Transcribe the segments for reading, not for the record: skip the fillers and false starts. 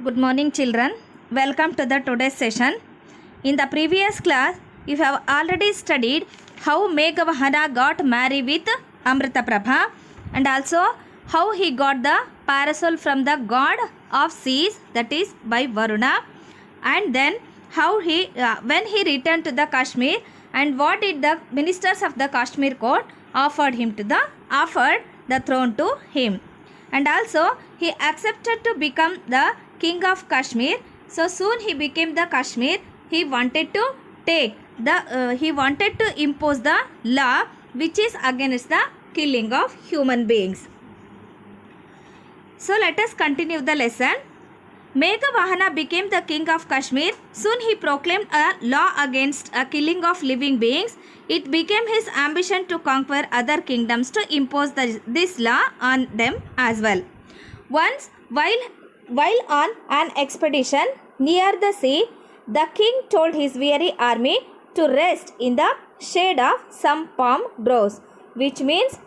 Good morning children. Welcome to the today's session. In the previous class, you have already studied how Meghavahana got married with Amrita Prabha and also how he got the parasol from the god of seas, that is by Varuna, and then how he when he returned to the Kashmir and what did the ministers of the Kashmir court offered the throne to him, and also he accepted to become the king of Kashmir. So soon he became the Kashmir. He wanted to impose the law which is against the killing of human beings. So let us continue the lesson. Meghavahana became the king of Kashmir. Soon he proclaimed a law against a killing of living beings. It became his ambition to conquer other kingdoms to impose this law on them as well. Once, while on an expedition near the sea, the king told his weary army to rest in the shade of some palm groves, which means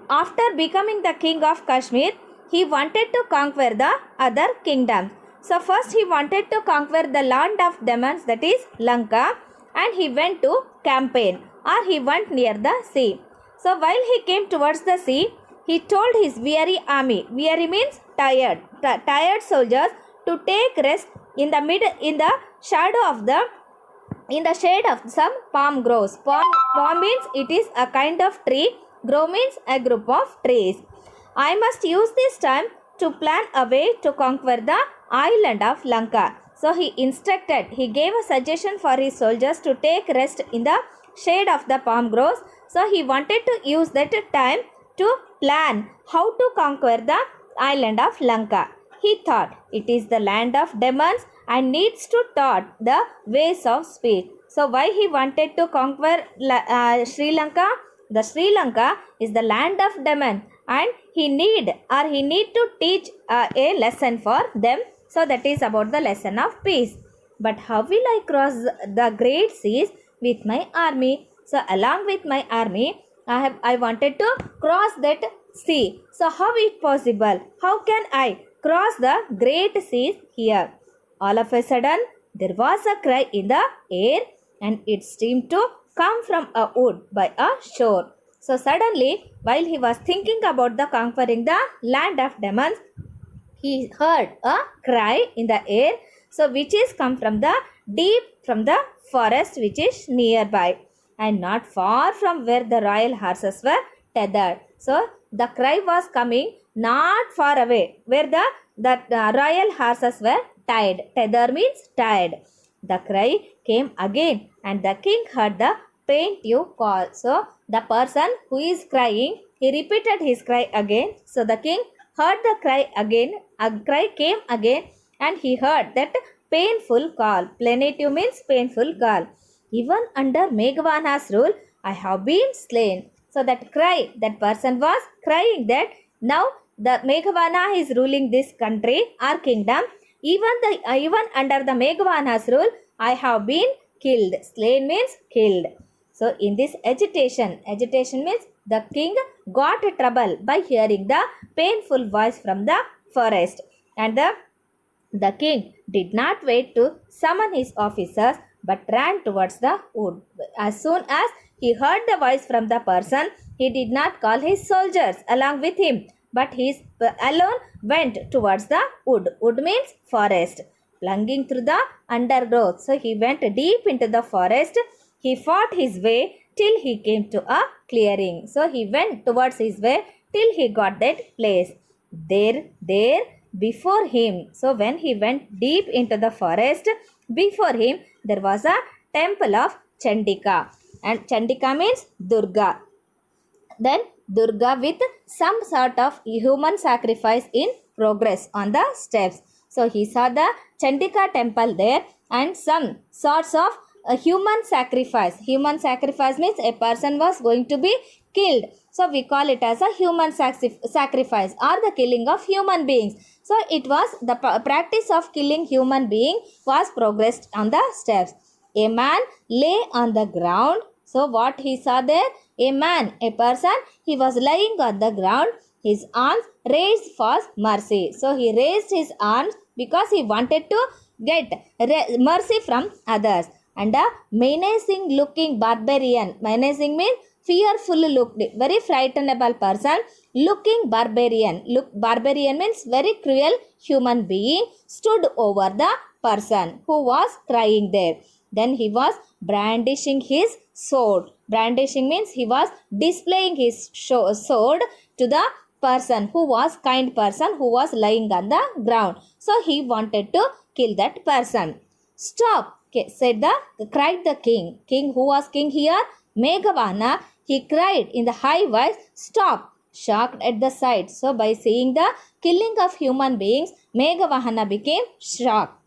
after becoming the king of Kashmir, he wanted to conquer the other kingdoms. So first he wanted to conquer the land of demons, that is Lanka, and he went to campaign, or he went near the sea. So while he came towards the sea, he told his weary army, weary means tired soldiers, to take rest in the shade of some palm groves. Palm means it is a kind of tree. Grove means a group of trees. I must use this time to plan a way to conquer the island of Lanka. So he gave a suggestion for his soldiers to take rest in the shade of the palm groves. So he wanted to use that time to plan how to conquer the island of Lanka. He thought it is the land of demons and needs to taught the ways of speech. So why he wanted to conquer Sri Lanka? The Sri Lanka is the land of demons and he need to teach a lesson for them. So that is about the lesson of peace. But how will I cross the great seas with my army? So along with my army, I wanted to cross that sea. So how is it possible? How can I cross the great seas here? All of a sudden, there was a cry in the air and it seemed to come from a wood by a shore. So suddenly, while he was thinking about the conquering the land of demons, he heard a cry in the air, so which is come from the forest which is nearby and not far from where the royal horses were tethered. So the cry was coming not far away where the royal horses were tied. Tether means tied. The cry came again and the king heard the plaintive call. So the person who is crying, he repeated his cry again. So the king heard the cry again. A cry came again and he heard that painful call. Plaintive means painful call. Even under Meghavana's rule, I have been slain. So that cry, that person was crying that now the Meghavana is ruling this country or kingdom. Even under the Meghavana's rule, I have been killed. Slain means killed. So in this agitation means the king got trouble by hearing the painful voice from the forest. And the king did not wait to summon his officers but ran towards the wood. As soon as he heard the voice from the person, he did not call his soldiers along with him, but he alone went towards the wood. Wood means forest. Plunging through the undergrowth. So he went deep into the forest. He fought his way till he came to a clearing. So he went towards his way till he got that place. There before him. So when he went deep into the forest, before him there was a temple of Chandika. And Chandika means Durga. Then Durga with some sort of human sacrifice in progress on the steps. So he saw the Chandika temple there and some sorts of a human sacrifice. Human sacrifice means a person was going to be killed. So we call it as a human sacrifice or the killing of human beings. So it was the practice of killing human being was progressed on the steps. A man lay on the ground. So what he saw there? A person, he was lying on the ground his arms raised for mercy. So he raised his arms because he wanted to get mercy from others. And a menacing looking barbarian. Menacing means fearful looked, very frightenable person. Looking barbarian. Barbarian means very cruel human being stood over the person who was crying there. Then he was brandishing his sword. Brandishing means he was displaying his sword to the person who was kind person who was lying on the ground. So he wanted to kill that person. Stop, said cried the king. King, who was king here? Meghavana. He cried in the high voice, stop, shocked at the sight. So by seeing the killing of human beings, Meghavana became shocked.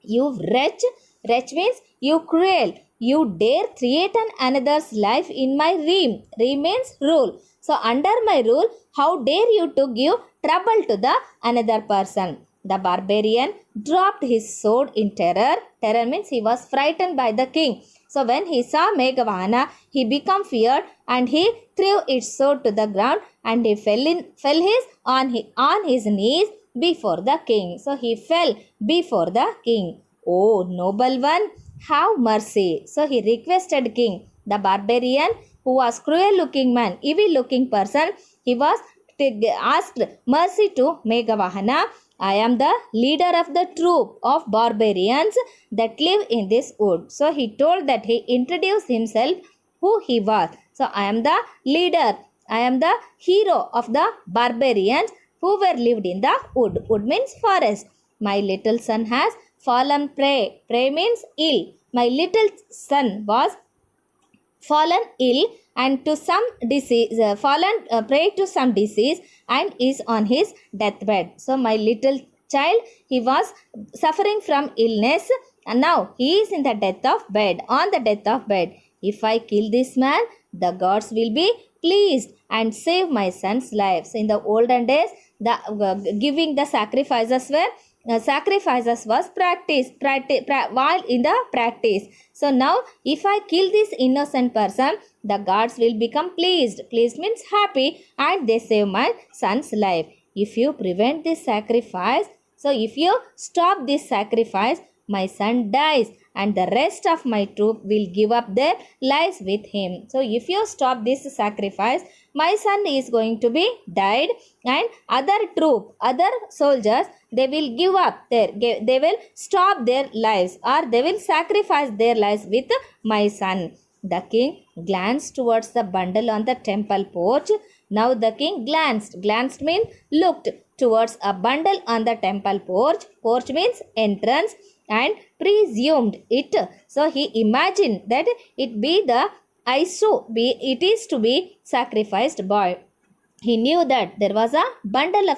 You wretch, wretch means you cruel, you dare threaten another's life in my realm. Realm means rule. So under my rule, how dare you to give trouble to the another person? The barbarian dropped his sword in terror. Terror means he was frightened by the king. So when he saw Meghavana, he became feared and he threw its sword to the ground and he fell on his knees before the king. So he fell before the king. Oh, noble one, have mercy. So he requested king. The barbarian, who was cruel looking man, evil looking person, he was asked mercy to Meghavana. I am the leader of the troop of barbarians that live in this wood. So he told that he introduced himself who he was. So I am the leader. I am the hero of the barbarians who were lived in the wood. Wood means forest. My little son has fallen prey. Prey means ill. My little son was fallen ill and to some disease, prey to some disease and is on his deathbed. So my little child, he was suffering from illness and now he is in the death of bed, on the death of bed. If I kill this man, the gods will be pleased and save my son's life. So in the olden days, the giving the sacrifices was practiced while in the practice. So now if I kill this innocent person, the gods will become pleased. Pleased means happy and they save my son's life. If you prevent this sacrifice, so if you stop this sacrifice, my son dies and the rest of my troop will give up their lives with him. So if you stop this sacrifice, my son is going to be died and other soldiers, they will give up they will stop their lives or they will sacrifice their lives with my son. The king glanced towards the bundle on the temple porch. Now the king glanced means looked towards a bundle on the temple porch. Porch means entrance and presumed it. So he imagined that it is to be sacrificed boy. He knew that there was a bundle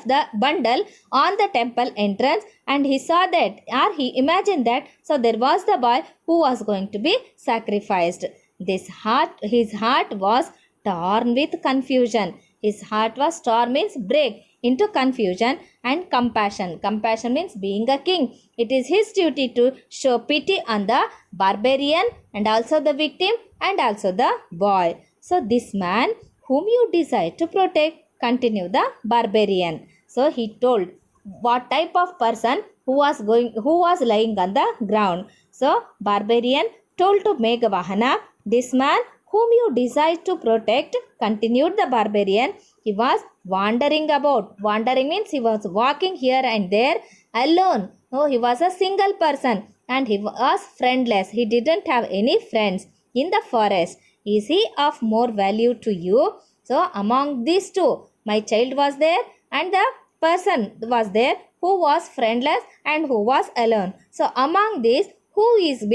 on the temple entrance and he saw that or he imagined that so there was the boy who was going to be sacrificed. His heart was torn with confusion. His heart was torn means break into confusion and compassion. Compassion means being a king. It is his duty to show pity on the barbarian and also the victim and also the boy. So this man whom you desire to protect, continue the barbarian. So he told what type of person who was lying on the ground. So barbarian told to Meghavana, this man whom you desire to protect, continued the barbarian, he was wandering about. Wandering means he was walking here and there alone. No, he was a single person and he was friendless. He didn't have any friends in the forest. Is he of more value to you? So among these two, my child was there and the person was there who was friendless and who was alone. So among these, who is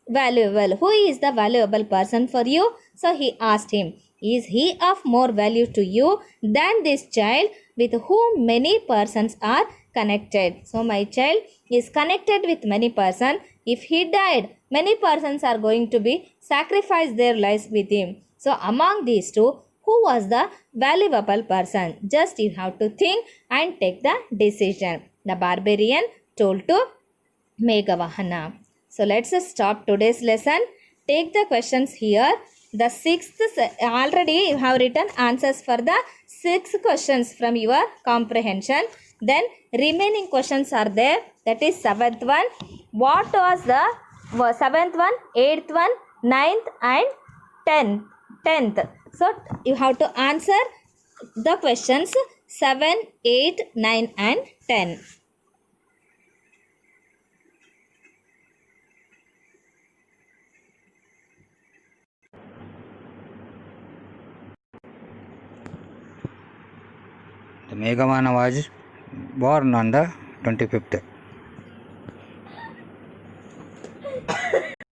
valuable? Who is the valuable person for you? So he asked him, is he of more value to you than this child with whom many persons are connected? So my child is connected with many persons. If he died, many persons are going to be sacrifice their lives with him. So among these two, who was the valuable person? Just you have to think and take the decision. The barbarian told to Meghavana. So let's stop today's lesson. Take the questions here The sixth, already you have written answers for the 6 questions from your comprehension. Then remaining questions are there. That is 7th one. What was the 7th one, 8th one, 9th and 10th? So you have to answer the questions 7, 8, 9 and 10. The Meghavana was born on the 25th.